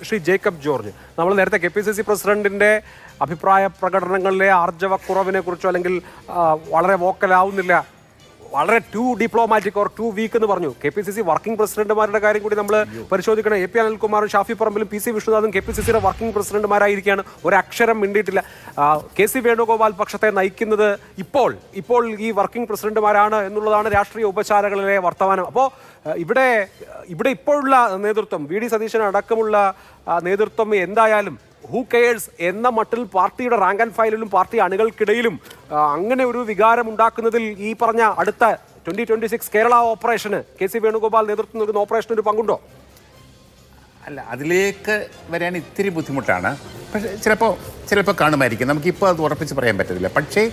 Shri Jacob George, നമ്മൾ നേരത്തെ KPCC പ്രസിഡന്റിന്റെ അഭിപ്രായ പ്രകടനങ്ങളിലെ ആർജവക്കുറവിനെ കുറിച്ചോ അല്ലെങ്കിൽ വളരെ വോക്കലാവുന്നില്ല, വളരെ too diplomatic or too weak എന്ന് പറഞ്ഞു. KPCC വർക്കിംഗ് പ്രസിഡന്റുമാരുടെ കാര്യം കൂടി നമ്മൾ പരിശോധിക്കണം. AP അനിൽകുമാറും ഷാഫി പറമ്പിലും PC വിഷ്ണുനാഥും KPCCയുടെ വർക്കിംഗ് പ്രസിഡന്റുമാരായിരിക്കുകയാണ്. ഒരക്ഷരം മിണ്ടിയിട്ടില്ല. KC വേണുഗോപാൽ പക്ഷത്തെ നയിക്കുന്നത് ഇപ്പോൾ ഈ വർക്കിംഗ് പ്രസിഡന്റുമാരാണ് എന്നുള്ളതാണ് രാഷ്ട്രീയ ഉപചാരകളിലെ വർത്തമാനം. അപ്പോൾ ഇവിടെ ഇപ്പോഴുള്ള നേതൃത്വം, VD സതീശൻ അടക്കമുള്ള നേതൃത്വം എന്തായാലും ഹൂ കെയേഴ്സ് എന്ന മട്ടിൽ പാർട്ടിയുടെ റാങ്ക് ആൻഡ് ഫയലിലും പാർട്ടി അണികൾക്കിടയിലും അങ്ങനെ ഒരു വികാരം ഉണ്ടാക്കുന്നതിൽ ഈ പറഞ്ഞ അടുത്ത 2026 കേരള ഓപ്പറേഷന് KC വേണുഗോപാൽ നേതൃത്വം നൽകുന്ന ഓപ്പറേഷന് ഒരു പങ്കുണ്ടോ? അല്ല, അതിലേക്ക് വരാൻ ഇത്തിരി ബുദ്ധിമുട്ടാണ്. പക്ഷേ ചിലപ്പോൾ കാണുമായിരിക്കും. നമുക്കിപ്പോൾ അത് ഉറപ്പിച്ച് പറയാൻ പറ്റത്തില്ല. പക്ഷേ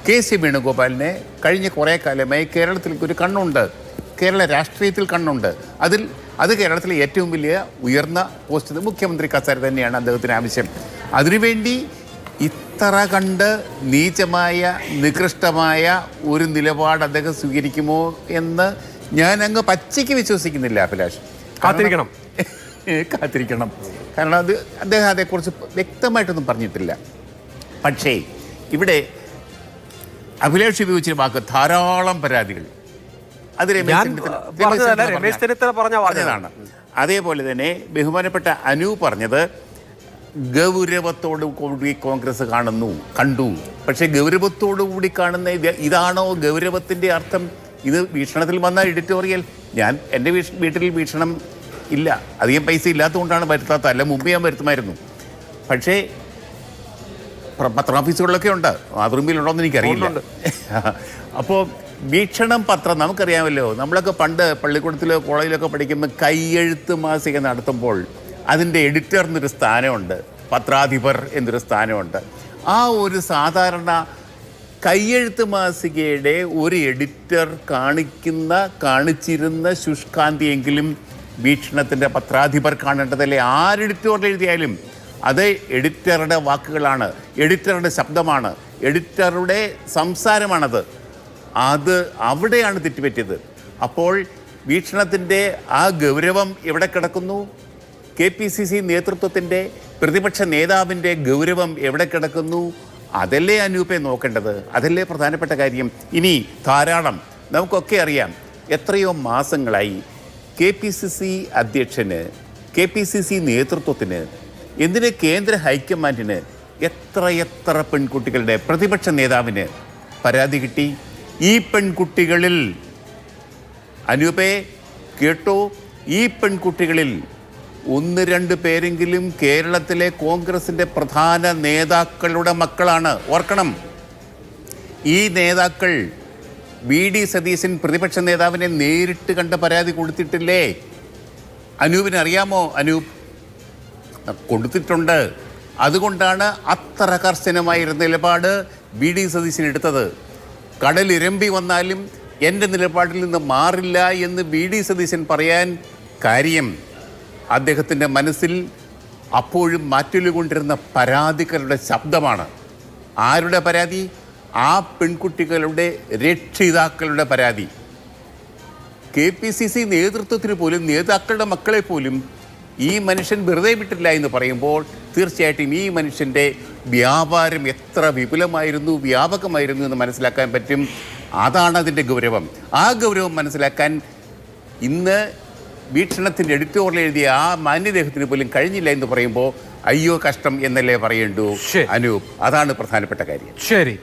KC വേണുഗോപാലിനെ കഴിഞ്ഞ കുറേ കാലമായി കേരളത്തിൽ ഒരു കണ്ണുണ്ട്, കേരള രാഷ്ട്രീയത്തിൽ കണ്ണുണ്ട്. അത് കേരളത്തിലെ ഏറ്റവും വലിയ ഉയർന്ന പോസ്റ്റ് മുഖ്യമന്ത്രി കസേര തന്നെയാണ് അദ്ദേഹത്തിന് ആവശ്യം. അതിനുവേണ്ടി ഇത്ര കണ്ട് നീചമായ നികൃഷ്ടമായ ഒരു നിലപാട് അദ്ദേഹം സ്വീകരിക്കുമോ എന്ന് ഞാൻ അങ്ങ് പച്ചയ്ക്ക് വിശ്വസിക്കുന്നില്ല. അഭിലാഷ്, കാത്തിരിക്കണം. കാരണം അദ്ദേഹം അതേക്കുറിച്ച് വ്യക്തമായിട്ടൊന്നും പറഞ്ഞിട്ടില്ല. പക്ഷേ ഇവിടെ അഭിലാഷ് ഉപയോഗിച്ച വാക്ക് ധാരാളം പരാതികൾ, അത് രമേശ് ചെന്നിത്തല പറഞ്ഞതാണ്. അതേപോലെ തന്നെ ബഹുമാനപ്പെട്ട അനു പറഞ്ഞത് ഗൗരവത്തോടു കൂടി കോൺഗ്രസ് കണ്ടു. പക്ഷേ ഗൗരവത്തോടു കൂടി കാണുന്ന ഇതാണോ ഗൗരവത്തിൻ്റെ അർത്ഥം? ഇത് വീക്ഷണത്തിൽ വന്ന എഡിറ്റോറിയൽ. ഞാൻ എൻ്റെ വീട്ടിൽ വീക്ഷണം ഇല്ല, അധികം പൈസ ഇല്ലാത്തതുകൊണ്ടാണ് വരുത്താത്ത, അല്ല മുമ്പ് ഞാൻ വരുത്തുമായിരുന്നു. പക്ഷേ പത്രാഫീസുകളിലൊക്കെ ഉണ്ട്, മാതൃഭൂമിയിലുണ്ടോയെന്ന് എനിക്കറിയില്ല. അപ്പോൾ വീക്ഷണം പത്രം നമുക്കറിയാമല്ലോ. നമ്മളൊക്കെ പണ്ട് പള്ളിക്കൂടത്തിലോ കോളേജിലൊക്കെ പഠിക്കുമ്പോൾ കൈയെഴുത്ത് മാസിക നടത്തുമ്പോൾ അതിൻ്റെ എഡിറ്റർ എന്നൊരു സ്ഥാനമുണ്ട്, പത്രാധിപർ എന്നൊരു സ്ഥാനമുണ്ട്. ആ ഒരു സാധാരണ കൈയെഴുത്ത് മാസികയുടെ ഒരു എഡിറ്റർ കാണിച്ചിരുന്ന ശുഷ്കാന്തിയെങ്കിലും വീക്ഷണത്തിൻ്റെ പത്രാധിപർ കാണേണ്ടതല്ലേ? ആരെഡിറ്റോറിൽ എഴുതിയാലും അത് എഡിറ്ററുടെ വാക്കുകളാണ്, എഡിറ്ററുടെ ശബ്ദമാണ്, എഡിറ്ററുടെ സംസാരമാണത്. അവിടെയാണ് തെറ്റുപറ്റിയത്. അപ്പോൾ വീക്ഷണത്തിൻ്റെ ആ ഗൗരവം എവിടെ കിടക്കുന്നു? KPCC നേതൃത്വത്തിൻ്റെ, പ്രതിപക്ഷ നേതാവിൻ്റെ ഗൗരവം എവിടെ കിടക്കുന്നു? അതല്ലേ അനൂപെ നോക്കേണ്ടത്, അതല്ലേ പ്രധാനപ്പെട്ട കാര്യം. ഇനി ധാരാളം നമുക്കൊക്കെ അറിയാം, എത്രയോ മാസങ്ങളായി KPCC അധ്യക്ഷന്, KPCC നേതൃത്വത്തിന്, എന്തിന് കേന്ദ്ര ഹൈക്കമാൻഡിന് എത്ര പെൺകുട്ടികളുടെ, പ്രതിപക്ഷ നേതാവിന് പരാതി കിട്ടി. ഈ പെൺകുട്ടികളിൽ അനൂപേ കേട്ടോ, ഈ പെൺകുട്ടികളിൽ 1-2 പേരെങ്കിലും കേരളത്തിലെ കോൺഗ്രസിൻ്റെ പ്രധാന നേതാക്കളുടെ മക്കളാണ്. ഓർക്കണം, ഈ നേതാക്കൾ VD സതീശൻ പ്രതിപക്ഷ നേതാവിനെ നേരിട്ട് കണ്ട പരാതി കൊടുത്തിട്ടില്ലേ? അനൂപിന് അറിയാമോ? അനൂപ് കൊടുത്തിട്ടുണ്ട്. അതുകൊണ്ടാണ് അത്ര കർശനമായിരുന്ന നിലപാട് VD സതീശൻ എടുത്തത്. കടലിരമ്പി വന്നാലും എൻ്റെ നിലപാടിൽ നിന്ന് മാറില്ല എന്ന് VD സതീശൻ പറയാൻ കാര്യം അദ്ദേഹത്തിൻ്റെ മനസ്സിൽ അപ്പോഴും മാറ്റൊലികൊണ്ടിരുന്ന പരാതിക്കാരുടെ ശബ്ദമാണ്. ആരുടെ പരാതി? ആ പെൺകുട്ടികളുടെ രക്ഷിതാക്കളുടെ പരാതി. KPCC നേതൃത്വത്തിന് പോലും, നേതാക്കളുടെ മക്കളെ പോലും ഈ മനുഷ്യൻ വെറുതെ വിട്ടില്ല എന്ന് പറയുമ്പോൾ തീർച്ചയായിട്ടും ഈ മനുഷ്യൻ്റെ വ്യാപാരം എത്ര വിപുലമായിരുന്നു, വ്യാപകമായിരുന്നു എന്ന് മനസ്സിലാക്കാൻ പറ്റും. അതാണ് അതിൻ്റെ ഗൗരവം. ആ ഗൗരവം മനസ്സിലാക്കാൻ ഇന്ന് വീക്ഷണത്തിൻ്റെ എഡിറ്റോറിയൽ എഴുതിയ ആ മാന്യദേഹത്തിന് പോലും കഴിഞ്ഞില്ല എന്ന് പറയുമ്പോൾ അയ്യോ കഷ്ടം എന്നല്ലേ പറയേണ്ടൂ അനൂപ്. അതാണ് പ്രധാനപ്പെട്ട കാര്യം. ശരി.